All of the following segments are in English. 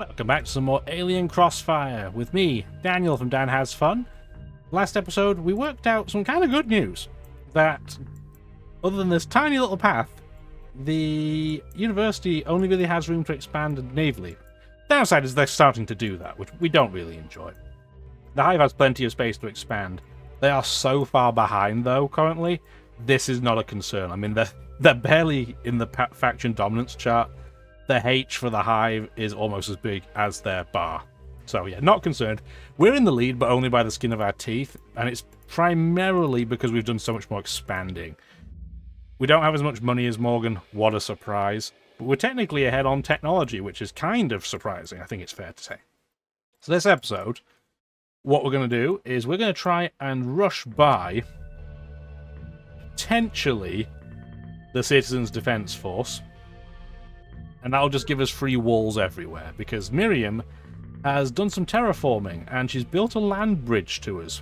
Welcome back to some more Alien Crossfire with me, Daniel from Dan Has Fun. Last episode, we worked out some kind of good news. That, other than this tiny little path, the university only really has room to expand navally. Downside is they're starting to do that, which we don't really enjoy. The Hive has plenty of space to expand. They are so far behind, though, currently. This is not a concern. I mean, they're barely in the faction dominance chart. The H for the Hive is almost as big as their bar. So yeah, not concerned. We're in the lead, but only by the skin of our teeth, and it's primarily because we've done so much more expanding. We don't have as much money as Morgan, what a surprise. But we're technically ahead on technology, which is kind of surprising, I think it's fair to say. So this episode, what we're going to do is we're going to try and rush by, potentially, the Citizens Defense Force. And that'll just give us free walls everywhere, because Miriam has done some terraforming, and she's built a land bridge to us.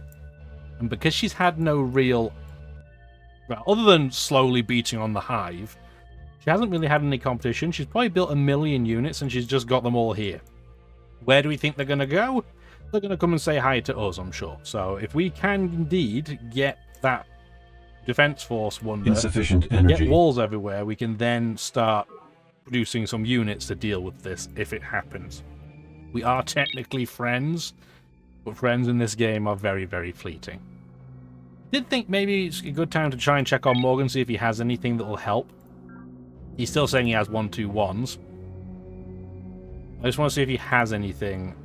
And because she's had no real... well, other than slowly beating on the Hive, she hasn't really had any competition. She's probably built 1 million units, and she's just got them all here. Where do we think they're going to go? They're going to come and say hi to us, I'm sure. So if we can indeed get that Defense Force wonder, insufficient energy, get walls everywhere, we can then start producing some units to deal with this if it happens. We are technically friends, but friends in this game are very, very fleeting. Did think maybe it's a good time to try and check on Morgan, see if he has anything that will help. He's still saying he has 1, 2, 1s. I just want to see if he has anything.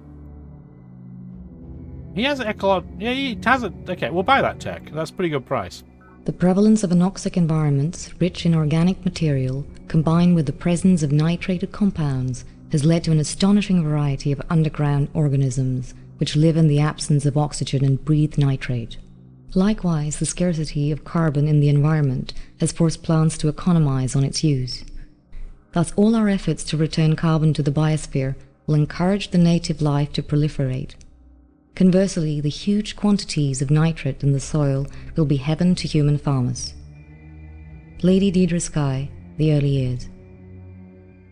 He has an ecological... yeah, he has it. Okay, we'll buy that tech. That's a pretty good price. The prevalence of anoxic environments, rich in organic material, combined with the presence of nitrated compounds, has led to an astonishing variety of underground organisms, which live in the absence of oxygen and breathe nitrate. Likewise, the scarcity of carbon in the environment has forced plants to economize on its use. Thus, all our efforts to return carbon to the biosphere will encourage the native life to proliferate. Conversely, the huge quantities of nitrate in the soil will be heaven to human farmers. Lady Deidre Skye, The Early Years.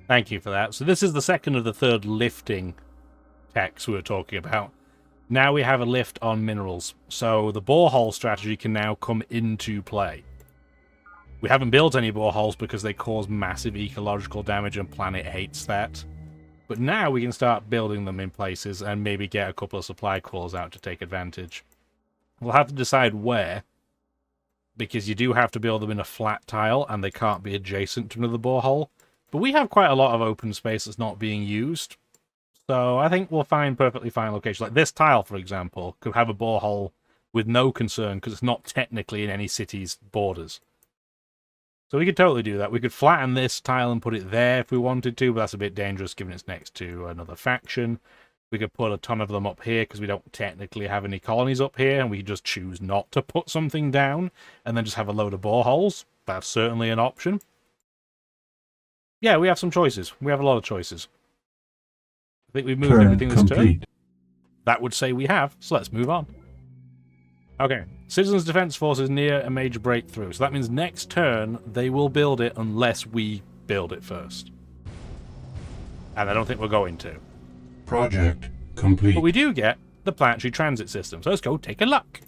Thank you for that. So this is the second of the third lifting techs we were talking about. Now we have a lift on minerals, so the borehole strategy can now come into play. We haven't built any boreholes because they cause massive ecological damage and planet hates that. But now we can start building them in places and maybe get a couple of supply cores out to take advantage. We'll have to decide where, because you do have to build them in a flat tile and they can't be adjacent to another borehole. But we have quite a lot of open space that's not being used. So I think we'll find perfectly fine locations. Like this tile, for example, could have a borehole with no concern because it's not technically in any city's borders. So we could totally do that. We could flatten this tile and put it there if we wanted to, but that's a bit dangerous given it's next to another faction. We could put a ton of them up here because we don't technically have any colonies up here, and we could just choose not to put something down and then just have a load of boreholes. That's certainly an option. Yeah, we have some choices. We have a lot of choices. I think we've moved everything this turn. That would say we have, so let's move on. Okay, Citizens Defense Force is near a major breakthrough, so that means next turn they will build it unless we build it first. And I don't think we're going to. Project complete. But we do get the planetary transit system, so let's go take a look.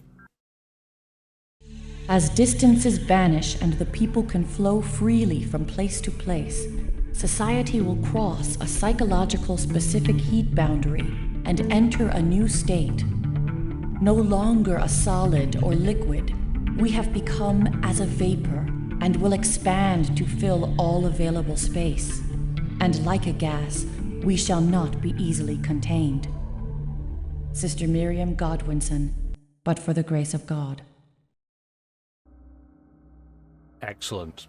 As distances vanish and the people can flow freely from place to place, society will cross a psychological specific heat boundary and enter a new state. No longer a solid or liquid, we have become as a vapor and will expand to fill all available space. And like a gas, we shall not be easily contained. Sister Miriam Godwinson, but for the grace of God. Excellent.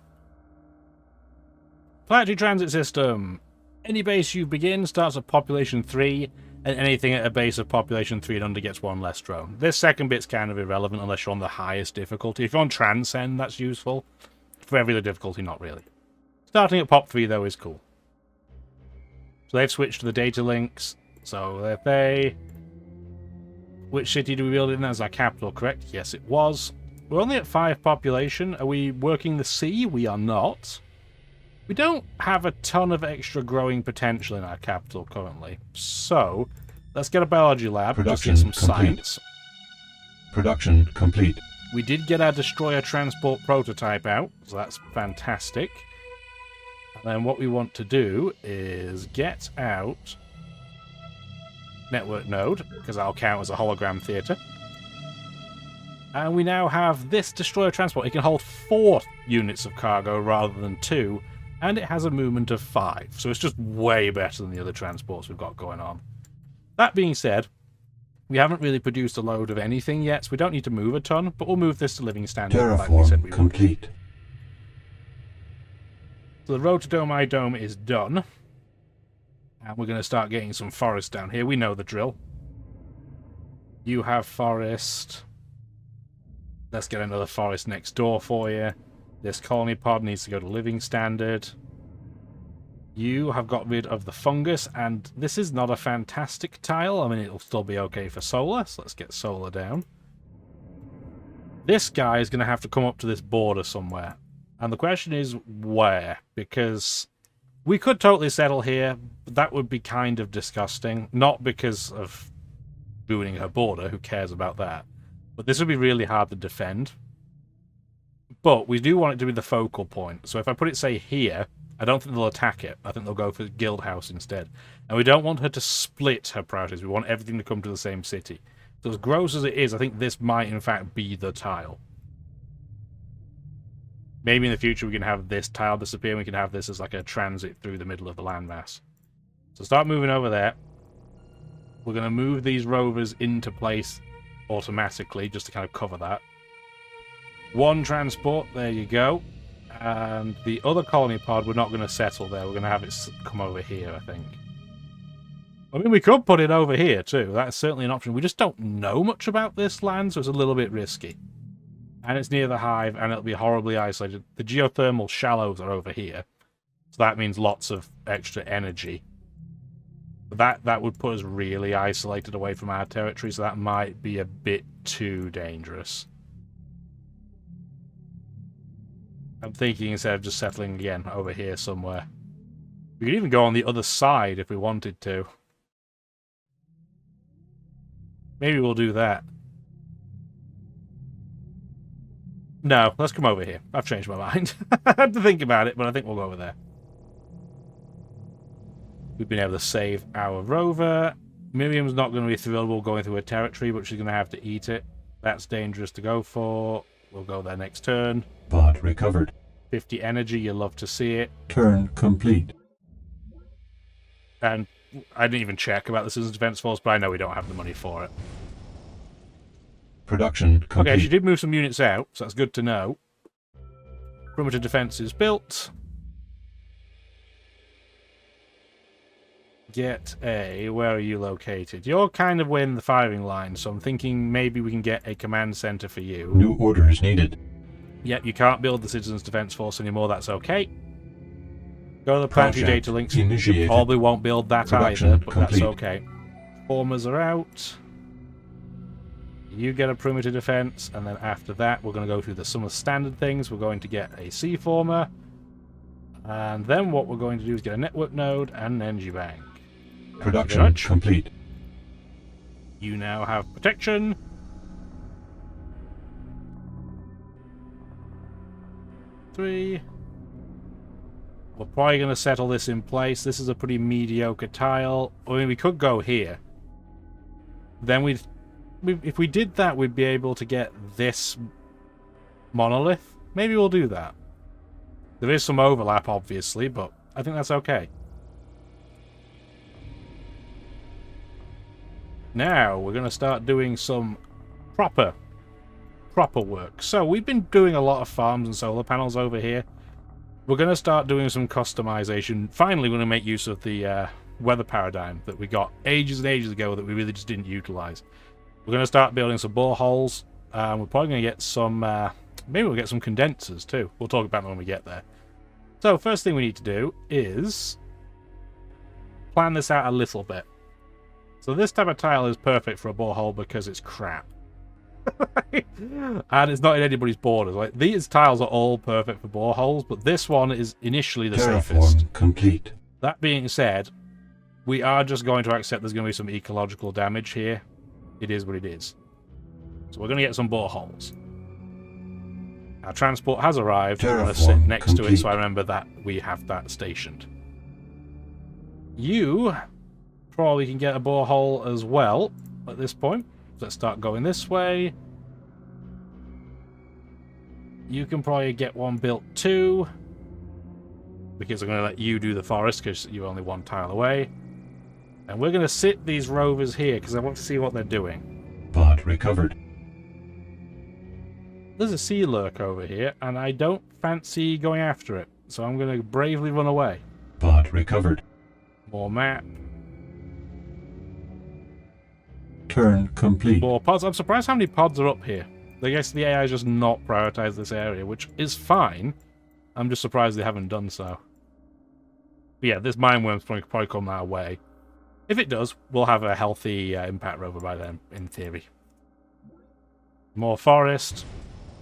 Planetary transit system. Any base you begin starts at population 3, and anything at a base of population 3 and under gets 1 less drone. This second bit's kind of irrelevant unless you're on the highest difficulty. If you're on Transcend, that's useful. For every other difficulty, not really. Starting at pop 3, though, is cool. So they've switched to the data links. So if they... Which city do we build in as our capital, correct? Yes, it was. We're only at 5 population. Are we working the sea? We are not. We don't have a ton of extra growing potential in our capital currently, so let's get a biology lab, Production just get some complete. science. Production complete. We did get our destroyer transport prototype out, so that's fantastic. And then what we want to do is get out network node, because that'll count as a hologram theater. And we now have this destroyer transport. It can hold 4 units of cargo rather than 2, and it has a movement of 5. So it's just way better than the other transports we've got going on. That being said, we haven't really produced a load of anything yet, so we don't need to move a ton, but we'll move this to living standard like we said we Terraform would. complete. So the road to Domai Dome is done. And we're going to start getting some forest down here. We know the drill. You have forest. Let's get another forest next door for you. This colony pod needs to go to living standard. You have got rid of the fungus, and this is not a fantastic tile. I mean, it'll still be okay for solar, so let's get solar down. This guy is going to have to come up to this border somewhere. And the question is, where? Because we could totally settle here, but that would be kind of disgusting. Not because of ruining her border, who cares about that? But this would be really hard to defend. But we do want it to be the focal point. So if I put it, say, here, I don't think they'll attack it. I think they'll go for Guild House instead. And we don't want her to split her priorities. We want everything to come to the same city. So as gross as it is, I think this might, in fact, be the tile. Maybe in the future we can have this tile disappear and we can have this as like a transit through the middle of the landmass. So start moving over there. We're going to move these rovers into place automatically just to kind of cover that. 1 transport, there you go. And the other colony pod, we're not going to settle there. We're going to have it come over here, I think. I mean, we could put it over here too. That's certainly an option. We just don't know much about this land, so it's a little bit risky. And it's near the hive, and it'll be horribly isolated. The geothermal shallows are over here. So that means lots of extra energy. But that would put us really isolated away from our territory, so that might be a bit too dangerous. I'm thinking instead of just settling again over here somewhere. We could even go on the other side if we wanted to. Maybe we'll do that. No, let's come over here. I've changed my mind. I had to think about it, but I think we'll go over there. We've been able to save our rover. Miriam's not going to be thrilled we're going through her territory, but she's going to have to eat it. That's dangerous to go for. We'll go there next turn. Pod recovered. 50 energy, you'll love to see it. Turn complete. And I didn't even check about the Citizens Defense Force, but I know we don't have the money for it. Production complete. Okay, she did move some units out, so that's good to know. Perimeter defense is built. Get a... Where are you located? You're kind of in the firing line, so I'm thinking maybe we can get a command center for you. New orders needed. Yep, you can't build the Citizens Defense Force anymore, that's okay. Go to the planetary Project data links. You initiated. probably won't build that Production either, but complete. that's okay. Formers are out. You get a perimeter defense, and then after that, we're going to go through some of the standard things. We're going to get a C-former, and then what we're going to do is get a network node and an energy bank. Thank you very Production much. complete. You now have protection. Three. We're probably going to settle this in place. This is a pretty mediocre tile. I mean, we could go here. Then if we did that, we'd be able to get this monolith. Maybe we'll do that. There is some overlap, obviously, but I think that's okay. Now, we're going to start doing some proper work. So, we've been doing a lot of farms and solar panels over here. We're going to start doing some customization. Finally, we're going to make use of the weather paradigm that we got ages and ages ago that we really just didn't utilize. We're going to start building some boreholes. We're probably going to get some... maybe we'll get some condensers too. We'll talk about them when we get there. So, first thing we need to do is plan this out a little bit. So this type of tile is perfect for a borehole because it's crap. And it's not in anybody's borders. Like, these tiles are all perfect for boreholes, but this one is initially the safest. Terraform complete. That being said, we are just going to accept there's going to be some ecological damage here. It is what it is. So we're going to get some boreholes. Our transport has arrived. I'm going to sit next to it so I remember that we have that stationed. You probably can get a borehole as well at this point. Let's start going this way. You can probably get one built too, because I'm going to let you do the forest because you're only one tile away. And we're going to sit these rovers here because I want to see what they're doing. Pod recovered. There's a sea lurk over here, and I don't fancy going after it, so I'm going to bravely run away. Pod recovered. More map. Turn complete. More pods. I'm surprised how many pods are up here. I guess the AI has just not prioritized this area, which is fine. I'm just surprised they haven't done so. But yeah, this mine worm's probably come our way. If it does, we'll have a healthy impact rover by then, in theory. More forest.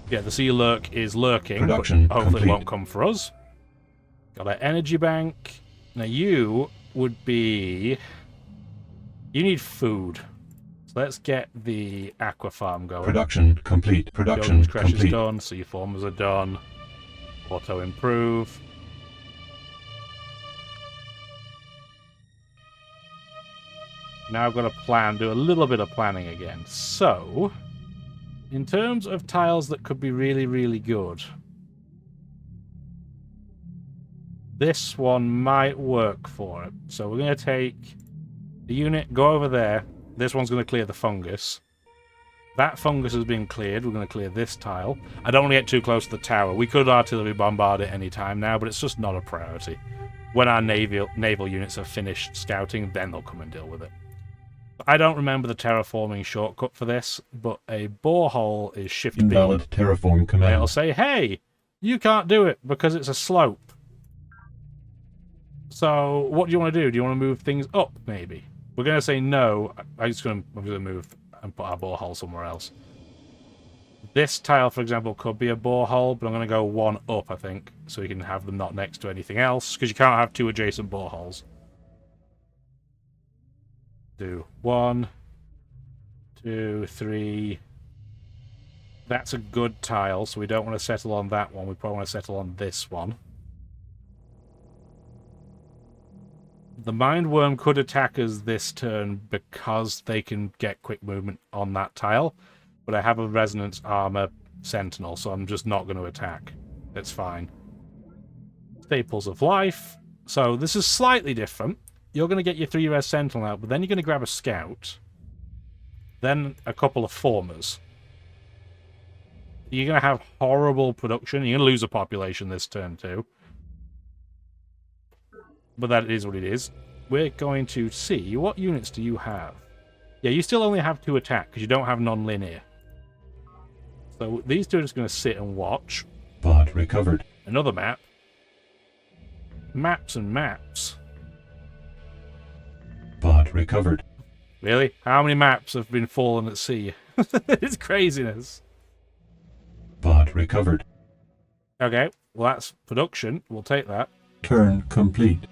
Yeah, the sea lurk is lurking, Production but hopefully complete. it won't come for us. Got an energy bank. Now you would be... You need food. So let's get the aqua farm going. Production complete. Production Crash is complete. done, sea formers are done. Auto improve. Now I've got a plan, do a little bit of planning again. So, in terms of tiles that could be really, really good, this one might work for it. So we're going to take the unit, go over there. This one's going to clear the fungus. That fungus has been cleared. We're going to clear this tile. I don't want to get too close to the tower. We could artillery bombard it any time now, but it's just not a priority. When our naval units have finished scouting, then they'll come and deal with it. I don't remember the terraforming shortcut for this, but a borehole is shift B. Invalid terraform command. It'll say, hey, you can't do it because it's a slope. So what do you want to do? Do you want to move things up, maybe? We're going to say no. I'm going to move and put our borehole somewhere else. This tile, for example, could be a borehole, but I'm going to go one up, I think, so you can have them not next to anything else, because you can't have two adjacent boreholes. Do 1, 2, 3. That's a good tile, so we don't want to settle on that one. We probably want to settle on this one. The Mindworm could attack us this turn because they can get quick movement on that tile, but I have a Resonance Armor Sentinel, so I'm just not going to attack. It's fine. Staples of Life. So this is slightly different. You're going to get your 3-res Sentinel out, but then you're going to grab a Scout. Then a couple of Formers. You're going to have horrible production. You're going to lose a population this turn too. But that is what it is. We're going to see, what units do you have? Yeah, you still only have 2 attack, because you don't have non-linear. So these two are just going to sit and watch. Pod recovered. Another map. Maps and maps. Pod recovered. Really? How many maps have been fallen at sea? It's craziness. Pod recovered. Okay, well that's production. We'll take that. Turn complete.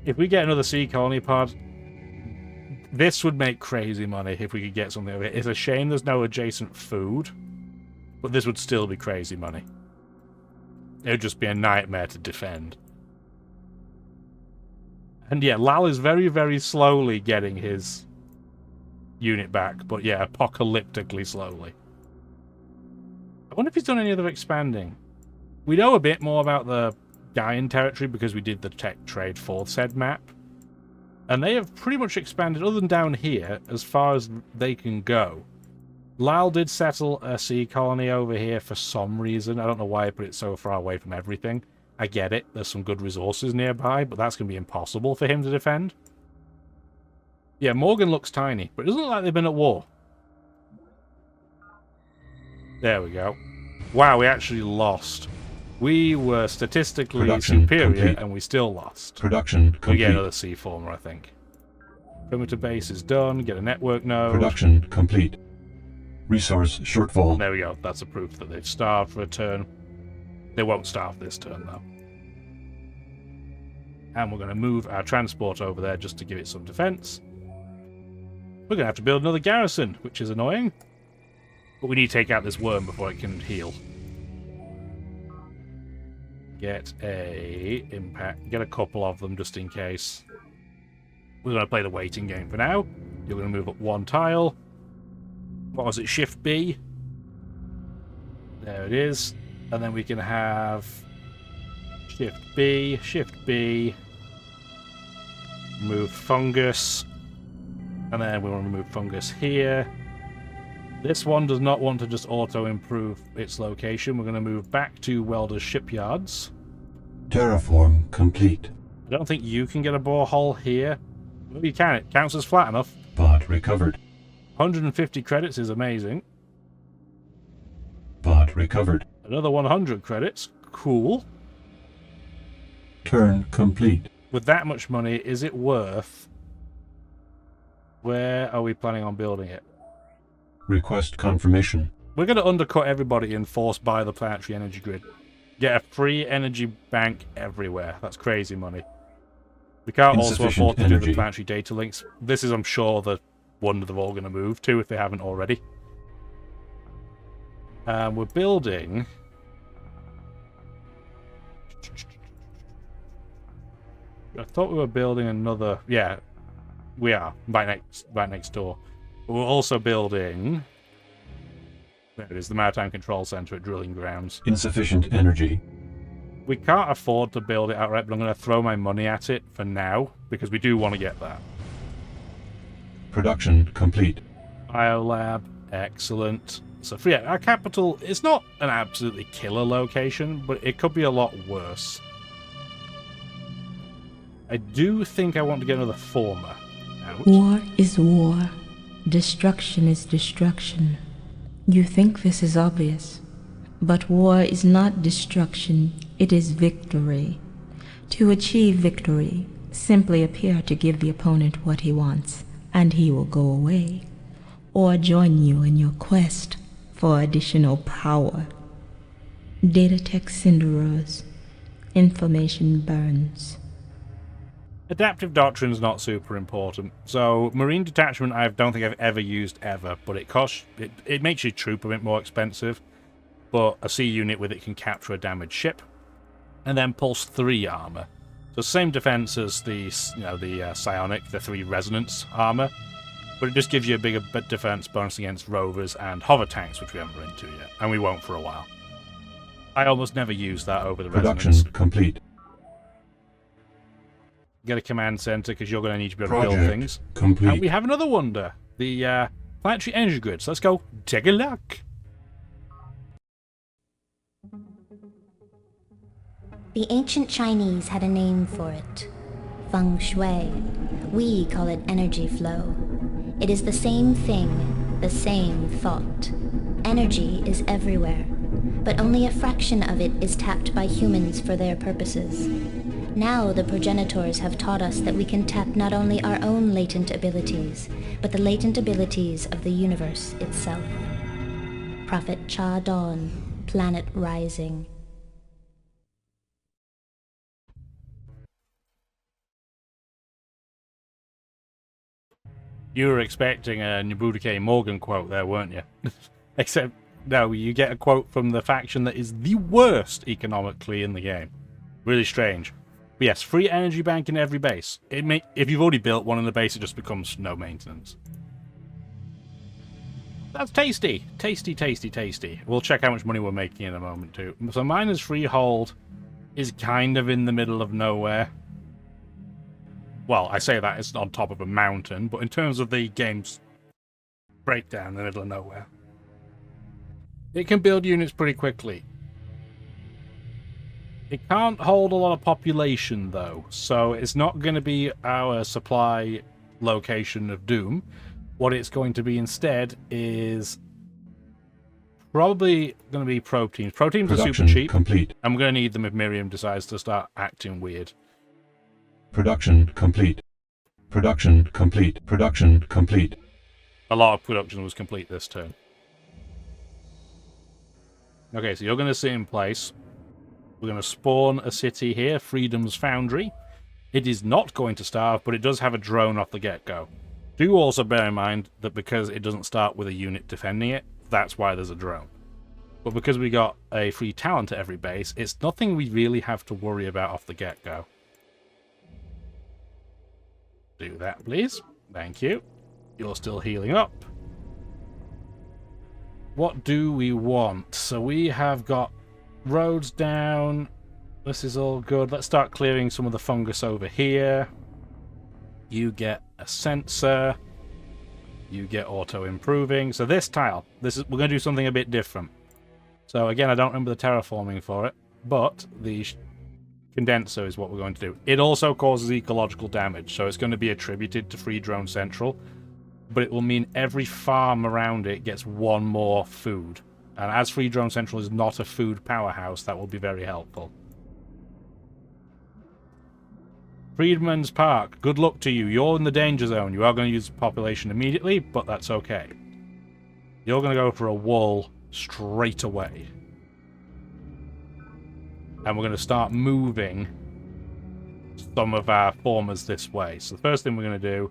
If we get another sea colony pod, this would make crazy money if we could get something over here. It's a shame there's no adjacent food, but this would still be crazy money. It would just be a nightmare to defend. And yeah, Lal is very, very slowly getting his unit back, but yeah, apocalyptically slowly. I wonder if he's done any other expanding. We know a bit more about the Gaian territory because we did the tech trade for said map. And they have pretty much expanded, other than down here, as far as they can go. Lal did settle a sea colony over here for some reason. I don't know why he put it so far away from everything. I get it, there's some good resources nearby, but that's going to be impossible for him to defend. Yeah, Morgan looks tiny, but it doesn't look like they've been at war. There we go. Wow, we actually lost. We were statistically Production superior, complete. and we still lost. Production We complete. get another sea former, I think. Perimeter base is done. Get a network node. Production complete. Resource shortfall. There we go. That's a proof that they've starved for a turn. They won't starve this turn, though. And we're going to move our transport over there just to give it some defense. We're going to have to build another garrison, which is annoying. But we need to take out this worm before it can heal. Get a impact. Get a couple of them just in case. We're going to play the waiting game for now. You're going to move up one tile. What was it? Shift B. There it is. And then we can have Shift B, move fungus, and then we want to move fungus here. This one does not want to just auto-improve its location. We're going to move back to Welder's Shipyards. Terraform complete. I don't think you can get a borehole here. Maybe you can. It counts as flat enough. Pod recovered. 150 credits is amazing. Pod recovered. Another 100 credits. Cool. Turn complete. With that much money, is it worth... Where are we planning on building it? Request confirmation. We're going to undercut everybody and force buy the planetary energy grid. Get a free energy bank everywhere. That's crazy money. We can't also afford to do the planetary data links. This is, I'm sure, the one that they're all going to move to if they haven't already. We're building... I thought we were building another... Yeah, we are. Right next door. But we're also building... There it is, the Maritime Control Center at Drilling Grounds. Insufficient energy. We can't afford to build it outright, but I'm going to throw my money at it for now, because we do want to get that. Production complete. Biolab, excellent. So, yeah, our capital is not an absolutely killer location, but it could be a lot worse. I do think I want to get another former out. War is war. Destruction is destruction. You think this is obvious, but war is not destruction, it is victory. To achieve victory, simply appear to give the opponent what he wants, and he will go away, or join you in your quest for additional power. Data tech cinderers. Information burns. Adaptive Doctrine's not super important. So, Marine Detachment I don't think I've ever used ever, but it makes your troop a bit more expensive, but a C unit with it can capture a damaged ship, and then Pulse 3 armor. So same defense as the Psionic, the 3 Resonance armor, but it just gives you a bigger defense bonus against rovers and hover tanks, which we haven't run into yet, and we won't for a while. I almost never use that over the Production Resonance. complete. Get a command center because you're going to need to be able to build things. Complete. And we have another wonder, the planetary energy grid. So let's go take a look. The ancient Chinese had a name for it. Feng Shui. We call it energy flow. It is the same thing, the same thought. Energy is everywhere, but only a fraction of it is tapped by humans for their purposes. Now the progenitors have taught us that we can tap not only our own latent abilities, but the latent abilities of the universe itself. Prophet Cha Dawn, Planet Rising. You were expecting a Nabudike Morgan quote there, weren't you? Except, no, you get a quote from the faction that is the worst economically in the game. Really strange. But yes, free energy bank in every base. If you've already built one in the base, it just becomes no maintenance. That's tasty. Tasty, tasty, tasty. We'll check how much money we're making in a moment too. So Miner's Freehold is kind of in the middle of nowhere. Well, I say that it's on top of a mountain, but in terms of the game's breakdown, in the middle of nowhere. It can build units pretty quickly. It can't hold a lot of population, though, so it's not going to be our supply location of doom. What it's going to be instead is probably going to be probe teams. Probe teams are super cheap, complete. and we're going to need them if Miriam decides to start acting weird. Production complete. Production complete. Production complete. A lot of production was complete this turn. Okay, so you're going to sit in place. We're going to spawn a city here, Freedom's Foundry. It is not going to starve, but it does have a drone off the get-go. Do also bear in mind that because it doesn't start with a unit defending it, that's why there's a drone. But because we got a free talent at every base, it's nothing we really have to worry about off the get-go. Do that, please. Thank you. You're still healing up. What do we want? So we have got roads down. This is all good. Let's start clearing some of the fungus over here. You get a sensor. You get auto-improving. So this tile, we're going to do something a bit different. So again, I don't remember the terraforming for it, but the condenser is what we're going to do. It also causes ecological damage, so it's going to be attributed to Free Drone Central, but it will mean every farm around it gets one more food. And as Free Drone Central is not a food powerhouse, that will be very helpful. Freedman's Park, good luck to you. You're in the danger zone. You are going to use the population immediately, but that's okay. You're going to go for a wall straight away. And we're going to start moving some of our formers this way. So the first thing we're going to do,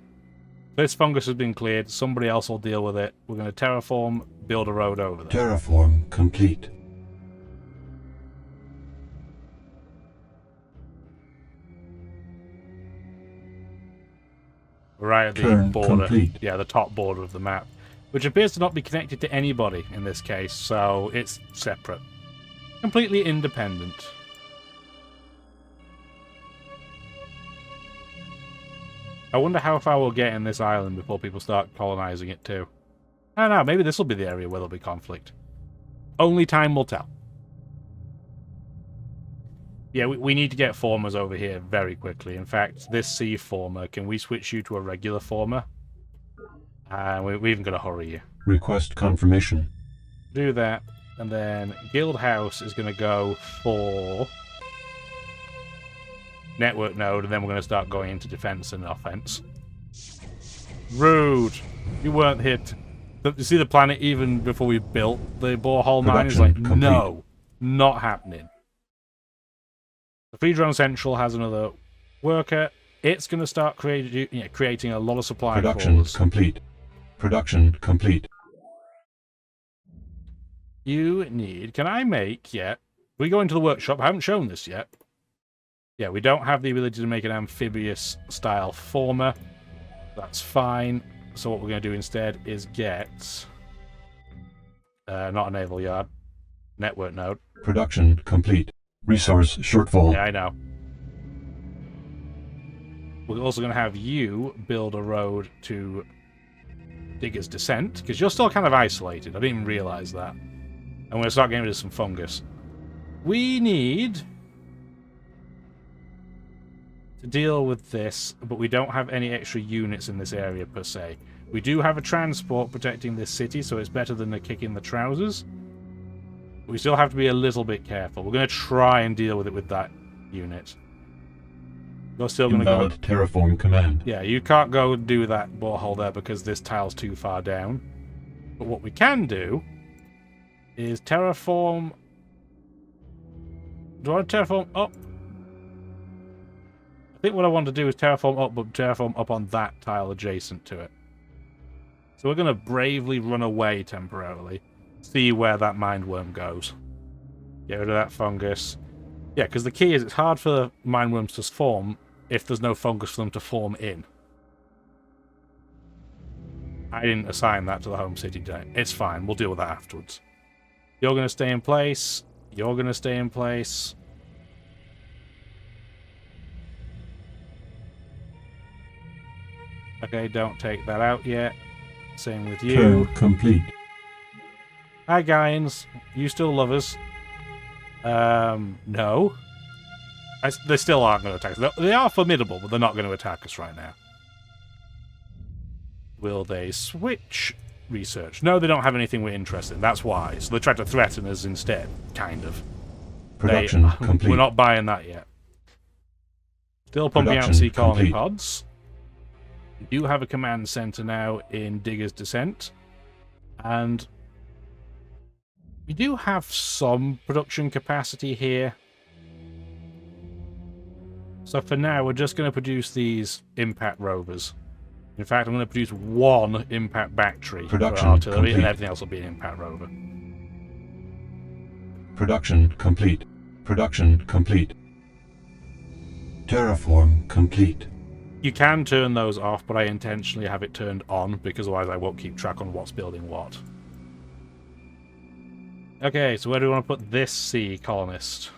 this fungus has been cleared, somebody else will deal with it. We're going to terraform, build a road over there. Terraform complete. Right at the Turn border. complete. Yeah, the top border of the map. Which appears to not be connected to anybody in this case, so it's separate. Completely independent. I wonder how far we'll get in this island before people start colonizing it too. I don't know, maybe this will be the area where there'll be conflict. Only time will tell. Yeah, we need to get formers over here very quickly. In fact, this sea former, can we switch you to a regular former? We even got to hurry you. Request confirmation. Do that, and then Guild House is going to go for network node, and then we're going to start going into defense and offense. Rude. You weren't hit. You see the planet even before we built the borehole mine? It's like, Production no, not happening. The Free Drone Central has another worker. It's going to start creating a lot of supply Production crawlers. complete. Production complete. You need... Can I make yet? We go into the workshop. I haven't shown this yet. Yeah, we don't have the ability to make an amphibious style former. That's fine. So what we're going to do instead is get... not a naval yard. Network node. Production complete. Resource shortfall. Yeah, I know. We're also going to have you build a road to Digger's Descent, because you're still kind of isolated. I didn't even realize that. And we're going to start getting rid of some fungus. We need to deal with this, but we don't have any extra units in this area per se. We do have a transport protecting this city, so it's better than a kick in the trousers. We still have to be a little bit careful. We're going to try and deal with it with that unit. You're still going to go... Invalid terraform command. Yeah, you can't go and do that borehole there because this tile's too far down. But what we can do is terraform... Do I want to terraform up? I think what I want to do is terraform up, but terraform up on that tile adjacent to it. So we're going to bravely run away temporarily. See where that mindworm goes. Get rid of that fungus. Yeah, because the key is it's hard for mindworms to form if there's no fungus for them to form in. I didn't assign that to the home city today. It's fine. We'll deal with that afterwards. You're going to stay in place. You're going to stay in place. Okay, don't take that out yet. Same with you. Turn complete. Hi, Guians. You still love us? No. They still aren't going to attack us. They are formidable, but they're not going to attack us right now. Will they switch research? No, they don't have anything we're interested in. That's why. So they tried to threaten us instead. Kind of. Production complete. We're not buying that yet. Still pumping out sea colony pods. We do have a command center now in Digger's Descent. And... You do have some production capacity here. So for now, we're just going to produce these impact rovers. In fact, I'm going to produce one impact battery for artillery, complete. and everything else will be an impact rover. Production complete. Production complete. Terraform complete. You can turn those off, but I intentionally have it turned on, because otherwise I won't keep track on what's building what. Okay, so where do we want to put this sea colonist?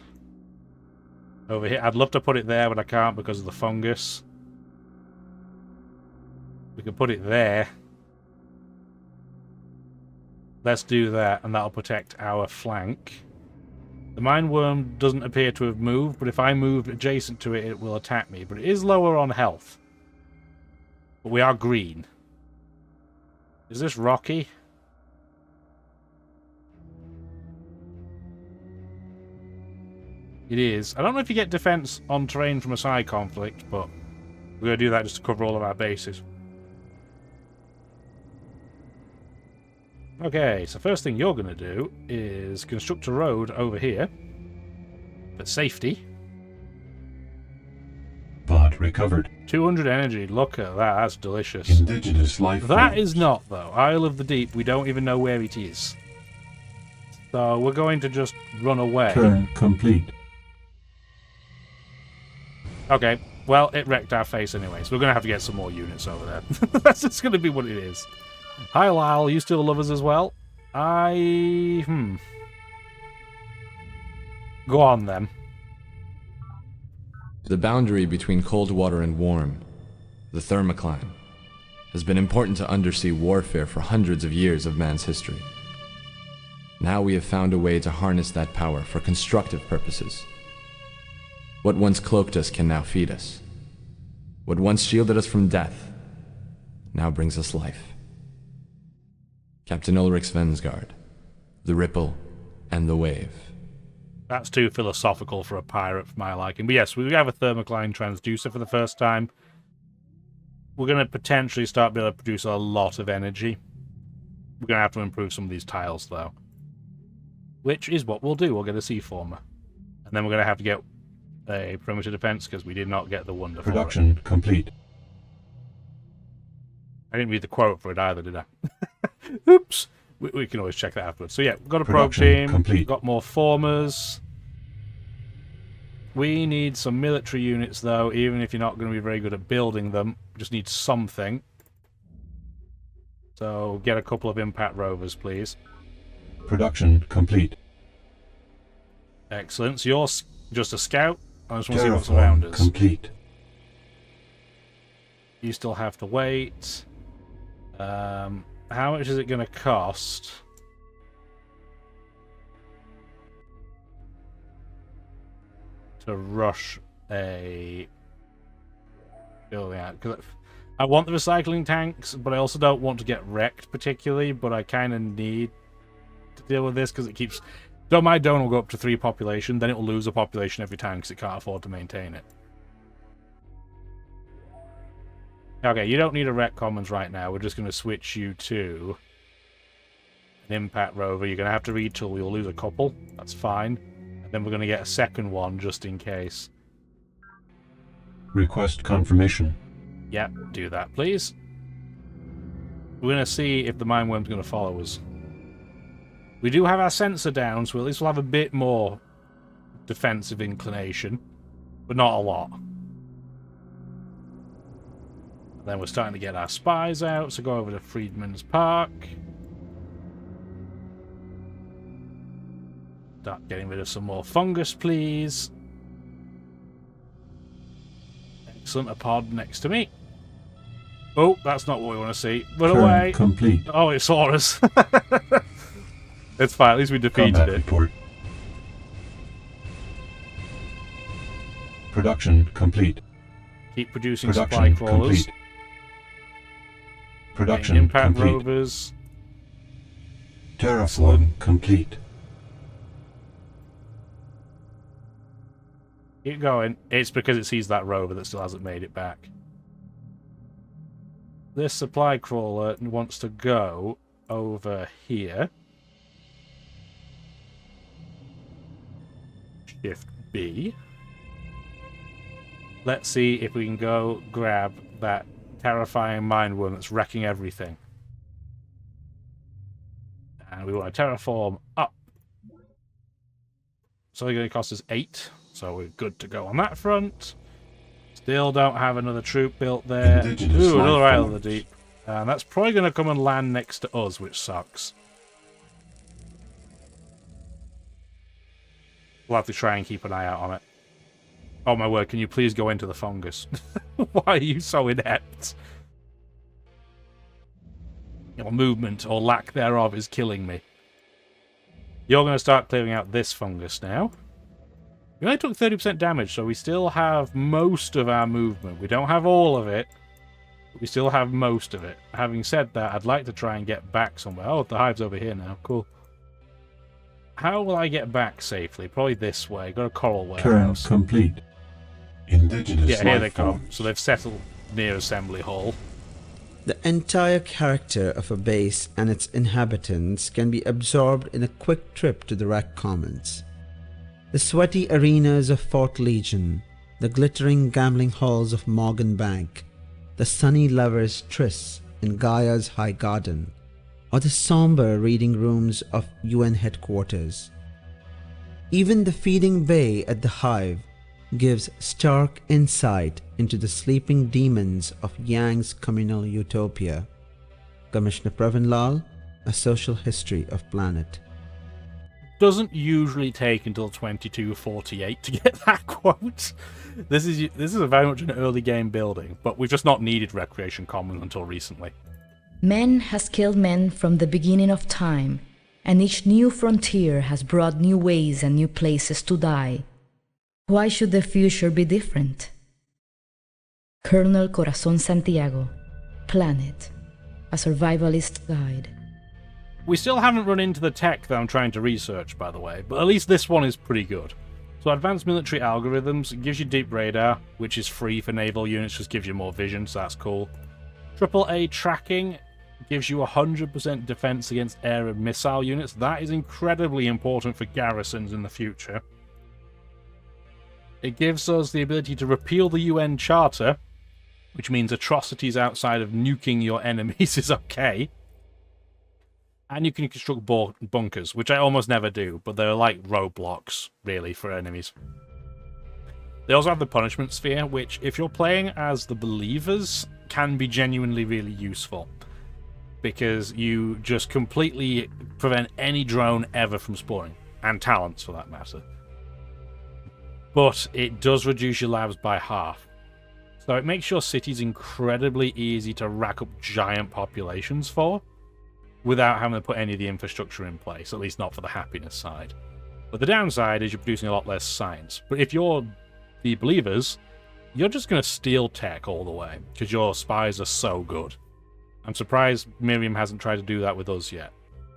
Over here. I'd love to put it there, but I can't because of the fungus. We can put it there. Let's do that, and that'll protect our flank. The mine worm doesn't appear to have moved, but if I move adjacent to it, it will attack me. But it is lower on health. But we are green. Is this rocky? It is. I don't know if you get defense on terrain from a side conflict, but we're going to do that just to cover all of our bases. Okay, so first thing you're going to do is construct a road over here for safety. Bot recovered. 200 energy, look at that, that's delicious. Indigenous life That forms. is not, though. Isle of the Deep, we don't even know where it is. So we're going to just run away. Turn complete. Okay, well, it wrecked our face anyway, so we're going to have to get some more units over there. That's just going to be what it is. Hi, Lyle, you still love us as well? Go on, then. The boundary between cold water and warm, the thermocline, has been important to undersea warfare for hundreds of years of man's history. Now we have found a way to harness that power for constructive purposes. What once cloaked us can now feed us. What once shielded us from death now brings us life. Captain Ulrich Svensgaard, the ripple and the wave. That's too philosophical for a pirate for my liking. But yes, we have a thermocline transducer for the first time. We're going to potentially start being able to produce a lot of energy. We're going to have to improve some of these tiles, though. Which is what we'll do. We'll get a sea former. And then we're going to have to get a perimeter defense because we did not get the wonder Production for it. complete. I didn't read the quote for it either, did I? Oops. We can always check that afterwards. So yeah, we've got a probe team. Complete. We've got more formers. We need some military units, though, even if you're not going to be very good at building them. We just need something. So get a couple of impact rovers, please. Production complete. Excellent. So you're just a scout. I just want to see what's around us. Complete. You still have to wait. How much is it going to cost? To rush a building out? Because I want the recycling tanks, but I also don't want to get wrecked particularly, but I kind of need to deal with this because it keeps... Domai Don will go up to 3 population, then it will lose a population every time because it can't afford to maintain it. Okay, you don't need a wreck commons right now. We're just going to switch you to an impact rover. You're going to have to retool. You'll lose a couple. That's fine. And then we're going to get a second one just in case. Request confirmation. Yep, do that, please. We're going to see if the mine worm's going to follow us. We do have our sensor down, so at least we'll have a bit more defensive inclination, but not a lot. And then we're starting to get our spies out, so go over to Freedman's Park. Start getting rid of some more fungus, please. Excellent, a pod next to me. Oh, that's not what we want to see. Run Turn away. complete. Oh, it saw us. It's fine, at least we defeated Combat it. report. Production complete. Keep producing supply Production crawlers. complete. Production Getting impact complete. rovers. Terraform complete. Keep going. It's because it sees that rover that still hasn't made it back. This supply crawler wants to go over here. Shift B. Let's see if we can go grab that terrifying mindworm that's wrecking everything. And we want to terraform up. So it's going to cost us 8. So we're good to go on that front. Still don't have another troop built there. Ooh, another Isle of the Deep. And that's probably going to come and land next to us, which sucks. We'll have to try and keep an eye out on it. Oh my word, can you please go into the fungus? Why are you so inept? Your movement, or lack thereof, is killing me. You're going to start clearing out this fungus now. We only took 30% damage, so we still have most of our movement. We don't have all of it, but we still have most of it. Having said that, I'd like to try and get back somewhere. Oh, the hive's over here now. Cool. How will I get back safely? Probably this way. Got a coral warehouse. Turn complete. Indigenous Yeah, here they life come. forms. So they've settled near Assembly Hall. The entire character of a base and its inhabitants can be absorbed in a quick trip to the Rack Commons. The sweaty arenas of Fort Legion, the glittering gambling halls of Morgan Bank, the sunny lovers' trysts in Gaia's High Garden, or the somber reading rooms of UN headquarters. Even the feeding bay at the Hive gives stark insight into the sleeping demons of Yang's communal utopia. Commissioner Pravin Lal, A Social History of Planet. Doesn't usually take until 2248 to get that quote. This is very much an early game building, but we've just not needed Recreation Commons until recently. Man has killed men from the beginning of time, and each new frontier has brought new ways and new places to die. Why should the future be different? Colonel Corazon Santiago, Planet, a survivalist guide. We still haven't run into the tech that I'm trying to research, by the way, but at least this one is pretty good. So advanced military algorithms gives you deep radar, which is free for naval units, just gives you more vision, so that's cool. AAA tracking gives you 100% defense against air and missile units. That is incredibly important for garrisons in the future. It gives us the ability to repeal the UN Charter, which means atrocities outside of nuking your enemies is okay. And you can construct bunkers, which I almost never do, but they're like roadblocks, really, for enemies. They also have the punishment sphere, which, if you're playing as the believers, can be genuinely really useful. Because you just completely prevent any drone ever from spawning. And talents, for that matter. But it does reduce your lives by half. So it makes your cities incredibly easy to rack up giant populations for, without having to put any of the infrastructure in place, at least not for the happiness side. But the downside is you're producing a lot less science. But if you're the believers, you're just going to steal tech all the way, because your spies are so good. I'm surprised Miriam hasn't tried to do that with us yet.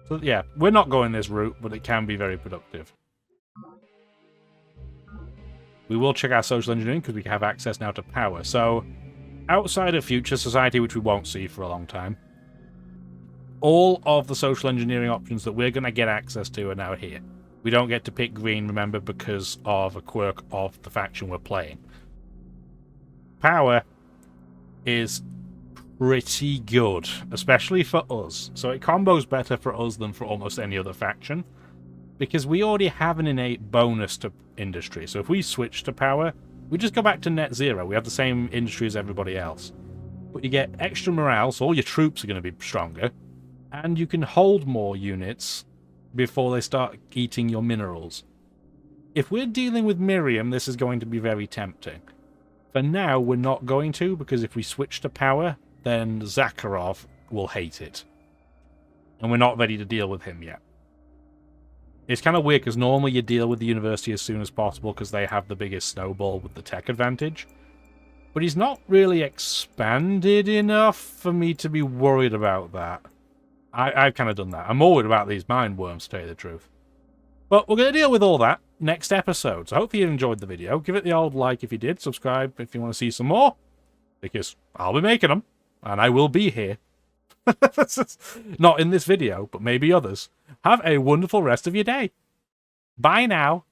So yeah, we're not going this route, but it can be very productive. We will check our social engineering, because we have access now to power. So, outside of future society, which we won't see for a long time, all of the social engineering options that we're going to get access to are now here. We don't get to pick green, remember, because of a quirk of the faction we're playing. Power is pretty good, especially for us. So it combos better for us than for almost any other faction, because we already have an innate bonus to industry. So if we switch to power, we just go back to net zero. We have the same industry as everybody else. But you get extra morale, so all your troops are going to be stronger, and you can hold more units before they start eating your minerals. If we're dealing with Miriam, this is going to be very tempting. For now, we're not going to, because if we switch to power, then Zakharov will hate it. And we're not ready to deal with him yet. It's kind of weird, because normally you deal with the university as soon as possible, because they have the biggest snowball with the tech advantage. But he's not really expanded enough for me to be worried about that. I've kind of done that. I'm more worried about these mind worms, to tell you the truth. But we're going to deal with all that next episode. So hopefully you enjoyed the video. Give it the old like if you did. Subscribe if you want to see some more. Because I'll be making them. And I will be here. Not in this video, but maybe others. Have a wonderful rest of your day. Bye now.